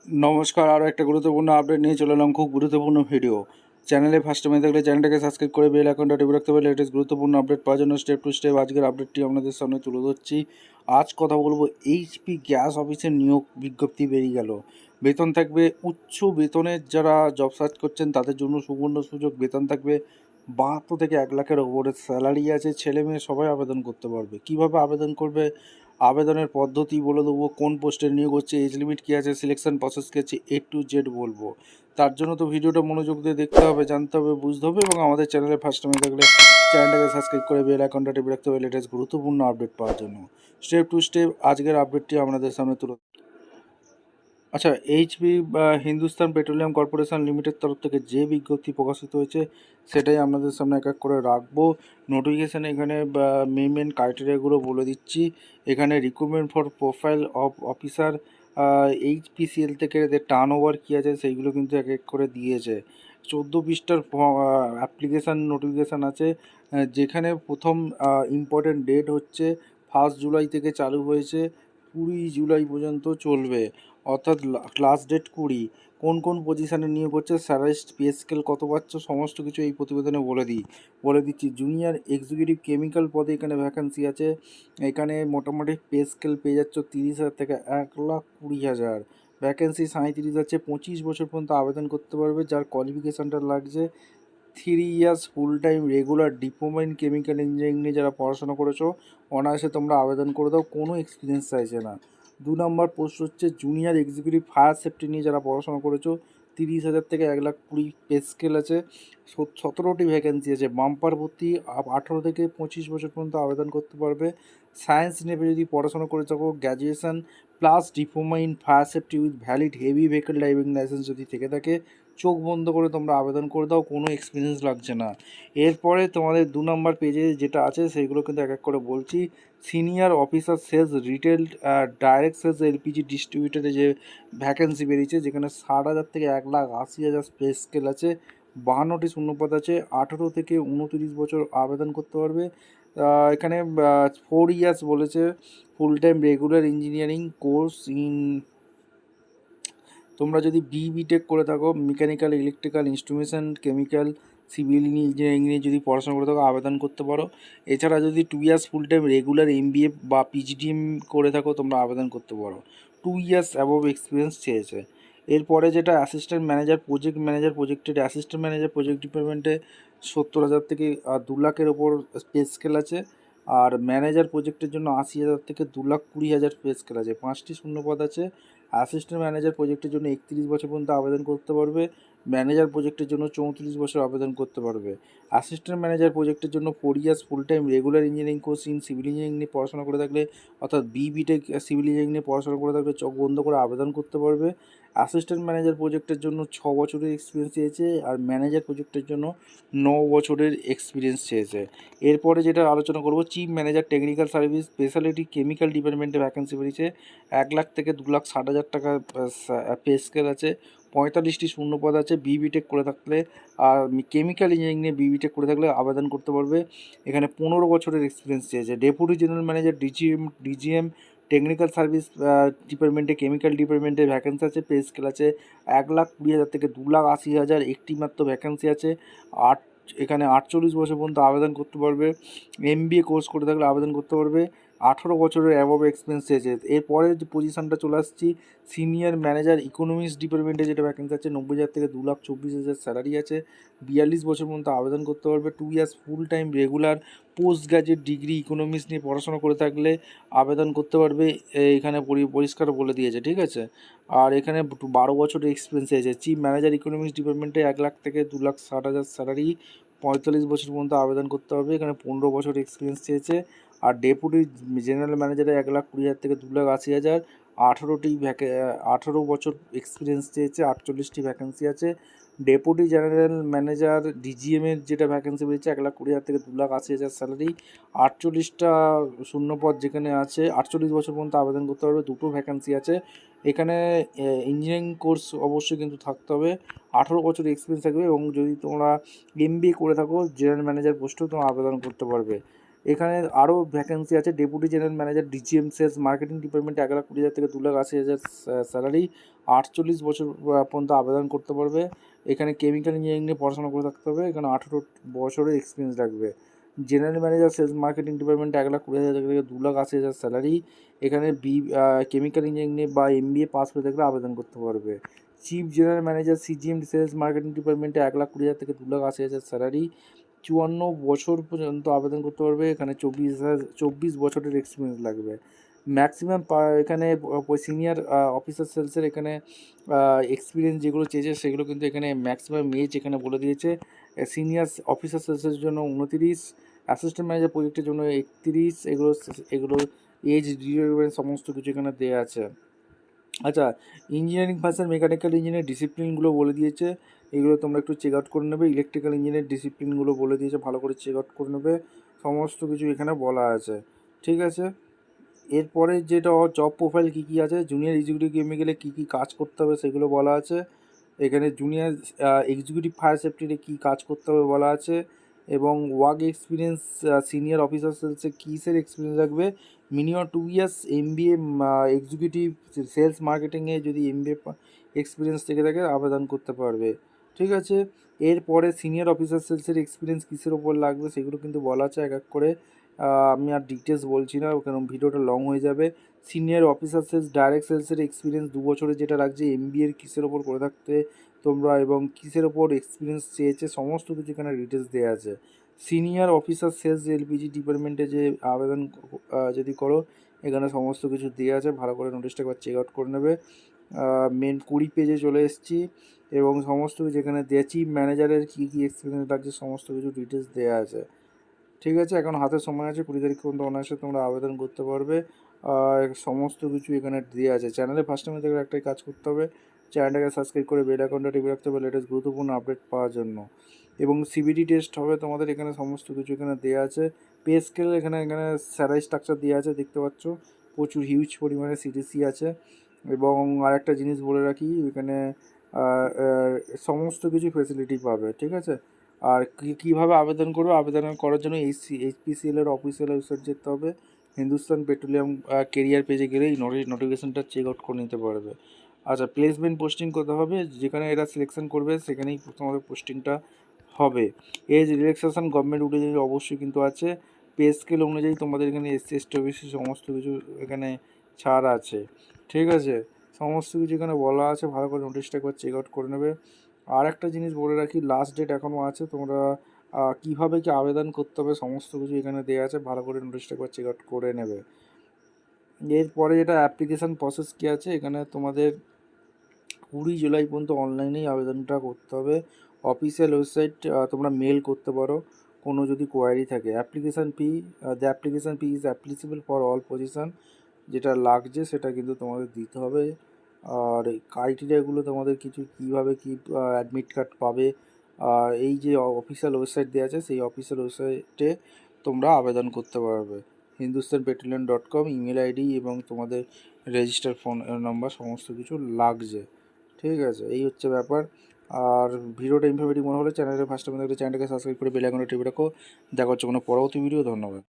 নমস্কার, আরও একটা গুরুত্বপূর্ণ আপডেট নিয়ে চলে এলাম। খুব গুরুত্বপূর্ণ ভিডিও। চ্যানেলে ফার্স্ট টাইম থাকলে চ্যানেলটাকে সাবস্ক্রাইব করে বেল আইকনটা টিপে রাখতে পারলে লেটেস্ট গুরুত্বপূর্ণ আপডেট পাওয়ার জন্য স্টেপ টু স্টেপ আজকের আপডেটটি আপনাদের সামনে তুলে ধরছি। আজ কথা বলবো এইচপি গ্যাস অফিসের নিয়োগ বিজ্ঞপ্তি বেরিয়ে গেল। বেতন থাকবে উচ্চ বেতনের, যারা জব সার্চ করছেন তাদের জন্য সুবর্ণ সুযোগ। বেতন থাকবে 72 থেকে 1 লাখের ওপরে। স্যালারি আছে, ছেলে মেয়ে সবাই আবেদন করতে পারবে। কিভাবে আবেদন করবে, আবেদনের পদ্ধতি বলে দেবো, কোন পোস্টে নিয়োগ হচ্ছে, এজ লিমিট কী আছে, সিলেকশন প্রসেস কী আছে, A to Z বলবো। তার জন্য তো ভিডিওটা মনোযোগ দিয়ে দেখতে হবে, জানতে হবে, বুঝতে হবে, এবং আমাদের চ্যানেলে ফার্স্ট টাইম থাকলে চ্যানেলটাকে সাবস্ক্রাইব করে বেল আইকনটা টিপে রাখতে হবে লেটেস্ট গুরুত্বপূর্ণ আপডেট পাওয়ার জন্য। স্টেপ টু স্টেপ আজকের আপডেটটি আপনাদের সামনে তুলে। আচ্ছা, এইচপি বা হিন্দুস্তান পেট্রোলিয়াম কর্পোরেশন লিমিটেড তরফ থেকে যে বিজ্ঞপ্তি প্রকাশিত হয়েছে সেটাই আপনাদের সামনে এক এক করে রাখবো। নোটিফিকেশানে এখানে মেন ক্রাইটেরিয়াগুলো বলে দিচ্ছি। এখানে recruitment for profile of officer, HPCL থেকে এদের টার্ন ওভার কী আছে সেইগুলো কিন্তু এক এক করে দিয়েছে। 14 পৃষ্ঠার অ্যাপ্লিকেশান নোটিফিকেশান আছে, যেখানে প্রথম ইম্পর্টেন্ট ডেট হচ্ছে 1 জুলাই থেকে চালু হয়েছে, 20 জুলাই পর্যন্ত চলবে, অর্থাৎ লাস্ট ডেট 20। কোন কোন পজিশানে নিয়োগ হচ্ছে, স্যালারি, পে স্কেল কত পাচ্ছ, সমস্ত কিছু এই প্রতিবেদনে বলে দিচ্ছি। জুনিয়র এক্সিকিউটিভ কেমিক্যাল পদে এখানে ভ্যাকেন্সি আছে। এখানে মোটামুটি পে স্কেল পেয়ে যাচ্ছ 30,000 থেকে 1,20,000। ভ্যাকেন্সি 37 আছে। 25 বছর পর্যন্ত আবেদন করতে পারবে। যার কোয়ালিফিকেশানটা লাগছে 3 years full time regular diploma in chemical engineering নিয়ে যারা পড়াশোনা করেছো অনায়াসে তোমরা আবেদন করে দাও, কোনো এক্সপিরিয়েন্স চাইছে না। 2 নম্বর পোস্ট হচ্ছে জুনিয়র এক্সিকিউটিভ ফায়ার সেফটি নিয়ে যারা পড়াশোনা করেছো, 30,000 থেকে 1,20,000 পে স্কেল আছে। 17টি ভ্যাকেন্সি আছে। বাম্পার ভর্তি 18 থেকে 25 বছর পর্যন্ত আবেদন করতে পারবে। সায়েন্স নেবে যদি পড়াশোনা করে থাকো, graduation plus diploma in fire safety with valid heavy vehicle driving licence যদি থেকে থাকে, চোখ বন্ধ করে তোমরা আবেদন করে দাও, কোনো এক্সপিরিয়েন্স লাগছে না। এরপরে তোমাদের 2 নম্বর পেজে যেটা আছে সেইগুলো কিন্তু এক এক করে বলছি। Senior officer sales retail direct sales LPG ডিস্ট্রিবিউটারে যে ভ্যাকেন্সি বেরিয়েছে, যেখানে 60,000 থেকে 1,80,000 পে স্কেল আছে। 52টি শূন্যপদ আছে। 18 থেকে 29 বছর আবেদন করতে পারবে। এখানে 4 ইয়ার্স বলেছে। Full time regular engineering course in, তোমরা যদি বিটেক করে থাকো, mechanical, electrical, instrumentation, chemical, civil engineering নিয়ে যদি পড়াশোনা করে থাকো আবেদন করতে পারো। এছাড়া যদি 2 ইয়ার্স ফুল টাইম রেগুলার এমবিএ বা পিজিডিএম করে থাকো তোমরা আবেদন করতে পারো। 2 ইয়ার্স অ্যাবভ এক্সপিরিয়েন্স চেয়েছে। এরপরে যেটা অ্যাসিস্ট্যান্ট ম্যানেজার প্রজেক্টের অ্যাসিস্ট্যান্ট ম্যানেজার প্রজেক্ট ডিপার্টমেন্টে 70,000 থেকে 2 লাখের ওপর পে স্কেল আছে। আর ম্যানেজার প্রজেক্টের জন্য 80,000 থেকে 2,20,000 পে স্কেল আছে। 5টি শূন্যপদ আছে। অ্যাসিস্ট্যান্ট ম্যানেজার প্রজেক্টের জন্য 31 বছর পর্যন্ত আবেদন করতে পারবে। ম্যানেজার প্রজেক্টের জন্য 34 বছর আবেদন করতে পারবে। অ্যাসিস্ট্যান্ট ম্যানেজার প্রজেক্টের জন্য 4 years full time regular engineering course in civil engineering নিয়ে পড়াশোনা করে থাকলে, অর্থাৎ বিটেক সিভিল ইঞ্জিনিয়ারিং নিয়ে পড়াশোনা করে থাকলে চোখ বন্ধ করে আবেদন করতে পারবে। অ্যাসিস্ট্যান্ট ম্যানেজার প্রজেক্টের জন্য 6 বছরের এক্সপিরিয়েন্স চেয়েছে, আর ম্যানেজার প্রজেক্টের জন্য 9 বছরের এক্সপিরিয়েন্স চেয়েছে। এরপরে যেটা আলোচনা করব, chief manager technical service speciality chemical ডিপার্টমেন্টে ভ্যাকেন্সি বেরিয়েছে। 1 লাখ থেকে 2,60,000 টাকা পে স্কেল আছে। 45টি শূন্যপদ আছে। বিটেক করে থাকলে আর কেমিক্যাল ইঞ্জিনিয়ারিং নিয়ে বিটেক করে থাকলে আবেদন করতে পারবে। এখানে 15 বছরের এক্সপিরিয়েন্স চেয়েছে। Deputy general manager DGM technical service ডিপার্টমেন্টে কেমিক্যাল ডিপার্টমেন্টে ভ্যাকেন্সি আছে। পে স্কেল আছে 1,20,000 থেকে 2,80,000। একটি মাত্র ভ্যাকেন্সি আছে। এখানে 48 বছর পর্যন্ত আবেদন করতে পারবে। এমবিএ কোর্স করে থাকলে আবেদন করতে পারবে। 18 বছরের অ্যাবভ এক্সপিরিয়েন্স চেয়েছে। এরপরের যে পজিশানটা চলে আসছি, সিনিয়র ম্যানেজার ইকোনমিক্স ডিপার্টমেন্টে যেটা ভ্যাকেন্সি আছে, 90,000 থেকে 2,24,000 স্যালারি আছে। 42 বছর পর্যন্ত আবেদন করতে পারবে। 2 ইয়ার্স ফুল time regular post graduate degree economics নিয়ে পড়াশোনা করে থাকলে আবেদন করতে পারবে। এখানে পরিষ্কার বলে দিয়েছে, ঠিক আছে। আর এখানে 12 বছরের এক্সপিরিয়েন্স চেয়েছে। চিফ ম্যানেজার ইকোনমিক্স ডিপার্টমেন্টে 1 লাখ থেকে 2,60,000 স্যালারি। 45 বছর পর্যন্ত আবেদন করতে হবে। এখানে 15 বছর এক্সপিরিয়েন্স চেয়েছে। আর ডেপুটি জেনারেল ম্যানেজারে 1,20,000 থেকে 2,80,000। 18 বছর এক্সপিরিয়েন্স চেয়েছে। 48টি ভ্যাকেন্সি আছে। ডেপুটি জেনারেল ম্যানেজার ডিজিএমের যেটা ভ্যাকেন্সি বেরিয়েছে, 1,20,000 থেকে 2,80,000 স্যালারি। 48টা শূন্যপদ যেখানে আছে, 48 বছর পর্যন্ত আবেদন করতে পারবে। 2টো ভ্যাকেন্সি আছে। এখানে ইঞ্জিনিয়ারিং কোর্স অবশ্যই কিন্তু থাকতে হবে। 18 বছর এক্সপিরিয়েন্স থাকবে, এবং যদি তোমরা এমবিএ করে থাকো জেনারেল ম্যানেজার পোস্টেও তোমরা আবেদন করতে পারবে। এখানে আরও ভ্যাকেন্সি আছে। Deputy general manager DGM sales marketing ডিপার্টমেন্টে 1,20,000 থেকে 2,80,000 স্যালারি, 48 বছর পর্যন্ত আবেদন করতে পারবে। এখানে কেমিক্যাল ইঞ্জিনিয়ারিং নিয়ে পড়াশোনা করে থাকতে হবে। এখানে 18 বছরের এক্সপিরিয়েন্স লাগবে। জেনারেল ম্যানেজার সেলস মার্কেটিং ডিপার্টমেন্টে 1,20,000 থেকে 2,80,000 স্যালারি। এখানে কেমিক্যাল ইঞ্জিনিয়ারিং নিয়ে বা এমবিএ পাস করে থাকলে আবেদন করতে পারবে। Chief general manager CGM sales marketing ডিপার্টমেন্টে 1,20,000 থেকে 2,80,000 স্যালারি, 54 বছর পর্যন্ত আবেদন করতে পারবে। এখানে 24 বছরের এক্সপিরিয়েন্স লাগবে। ম্যাক্সিমাম এখানে সিনিয়র অফিসার সেলসের এখানে এক্সপিরিয়েন্স যেগুলো চেয়েছে সেগুলো কিন্তু এখানে ম্যাক্সিমাম এজ এখানে বলে দিয়েছে। সিনিয়র অফিসার সেলসের জন্য 29, অ্যাসিস্ট্যান্ট ম্যানেজার প্রজেক্টের জন্য 31, এগুলো এজ রিকোয়ারমেন্ট সমস্ত কিছু এখানে দেওয়া আছে। আচ্ছা, ইঞ্জিনিয়ারিং ভার্সন মেকানিক্যাল ইঞ্জিনিয়ার ডিসিপ্লিনগুলো বলে দিয়েছে, এগুলো তোমরা একটু চেক আউট করে নেবে। ইলেকট্রিক্যাল ইঞ্জিনিয়ার ডিসিপ্লিনগুলো বলে দিয়েছে, ভালো করে চেক আউট করে নেবে। সমস্ত কিছু এখানে বলা আছে, ঠিক আছে। এরপরে যেটা জব প্রোফাইল কী কী আছে, জুনিয়র এক্সিকিউটিভ কেমিক্যালে কী কী কাজ করতে হবে সেগুলো বলা আছে। এখানে জুনিয়র এক্সিকিউটিভ ফায়ার সেফটিতে কী কাজ করতে হবে বলা আছে, এবং ওয়ার্ক এক্সপিরিয়েন্স সিনিয়র অফিসার সেলসে কিসের এক্সপিরিয়েন্স লাগবে। Minimum 2 years MBA executive sales মার্কেটিংয়ে যদি এমবিএ এক্সপিরিয়েন্স থেকে থাকে আবেদন করতে পারবে, ঠিক আছে। এরপরে সিনিয়র অফিসার সেলসের এক্সপিরিয়েন্স কিসের ওপর লাগবে সেগুলো কিন্তু বলা আছে এক এক করে। আমি আর ডিটেলস বলছি না কারণ ভিডিওটা লং হয়ে যাবে। সিনিয়র অফিসার সেলস ডাইরেক্ট সেলসের এক্সপিরিয়েন্স 2 বছরের যেটা লাগছে, এমবিএর কিসের ওপর করে থাকতে তোমরা এবং কিসের ওপর এক্সপিরিয়েন্স চেয়েছে সমস্ত কিছু এখানে ডিটেলস দেওয়া আছে। সিনিয়র অফিসার সেলস এলপিজি ডিপার্টমেন্টে যে আবেদন যদি করো এখানে সমস্ত কিছু দেওয়া আছে, ভালো করে নোটিশটা একবার চেক আউট করে নেবে। মেন 20 পেজে চলে এসেছি এবং সমস্ত কিছু এখানে দেওয়া, চিফ ম্যানেজারের কী কী এক্সপিরিয়েন্স লাগছে সমস্ত কিছু ডিটেলস দেওয়া আছে, ঠিক আছে। এখন হাতে সময় আছে, 20 তারিখ পর্যন্ত অনায়াসে তোমরা আবেদন করতে পারবে। সমস্ত কিছু এখানে দেওয়া আছে। চ্যানেলে ফার্স্ট টাইমে দেখলে একটাই কাজ করতে হবে, চ্যানেলটাকে সাবস্ক্রাইব করে বেল আইকনটা টিপে রাখতে হবে লেটেস্ট গুরুত্বপূর্ণ আপডেট পাওয়ার জন্য। এবং সিবিটি টেস্ট হবে তোমাদের, এখানে সমস্ত কিছু এখানে দেওয়া আছে। পে স্কেল এখানে স্যালারি স্ট্রাকচার দেওয়া আছে, দেখতে পাচ্ছ প্রচুর হিউজ পরিমাণে সিটিসি আছে। এবং আরেকটা জিনিস বলে রাখি, এখানে সমস্ত কিছু ফেসিলিটি পাবে, ঠিক আছে। আর কীভাবে আবেদন করবে, আবেদন করার জন্য এইচপিসিএলের অফিসিয়াল ওয়েবসাইট যেতে হবে। হিন্দুস্তান পেট্রোলিয়াম কেরিয়ার পেজে গেলেই নোটিফিকেশানটা চেক আউট করে নিতে পারবে। আচ্ছা, প্লেসমেন্ট পোস্টিং করতে হবে, যেখানে এরা সিলেকশন করবে সেখানেই তোমাদের পোস্টিংটা হবে। এজ রিল্যাক্সেশন গভর্নমেন্ট অনুযায়ী অবশ্যই কিন্তু আছে। পে স্কেল অনুযায়ী তোমাদের এখানে এসসি এসটি ওবিসি সমস্ত কিছু এখানে ছাড় আছে, ঠিক আছে। সমস্ত কিছু এখানে বলা আছে, ভালো করে নোটিশটা একবার চেক আউট করে নেবে। আর একটা জিনিস বলে রাখি, লাস্ট ডেট এখনও আছে, তোমরা কীভাবে কি আবেদন করতে হবে সমস্ত কিছু এখানে দেওয়া আছে, ভালো করে নোটিশটা একবার চেক আউট করে নেবে। এরপরে যেটা অ্যাপ্লিকেশান প্রসেস কী আছে, এখানে তোমাদের 20 জুলাই পর্যন্ত অনলাইনেই আবেদনটা করতে হবে। অফিসিয়াল ওয়েবসাইট তোমরা মেল করতে পারো কোনো যদি কোয়ারি থাকে। Application fee, the application fee is applicable for all position, যেটা লাগছে সেটা কিন্তু তোমাদের দিতে হবে। আর এই ক্রাইটেরিয়াগুলো তোমাদের কিছু কীভাবে কী অ্যাডমিট কার্ড পাবে, এই যে অফিসিয়াল ওয়েবসাইট দেওয়া আছে সেই অফিসিয়াল ওয়েবসাইটে তোমরা আবেদন করতে পারবে। hindustan.petroleum.com ইমেল আইডি এবং তোমাদের রেজিস্টার ফোন নাম্বার সমস্ত কিছু লাগছে, ঠিক আছে। এই হচ্ছে ব্যাপার। আর ভিডিওটা ইনফরমেটিভ মনে হলে চ্যানেলের ফার্স্ট টাইম থাকলে চ্যানেলটাকে সাবস্ক্রাইব করে বেল আইকনটা টিপে রাখো। দেখা হচ্ছে কোনো পরবর্তী ভিডিও। ধন্যবাদ।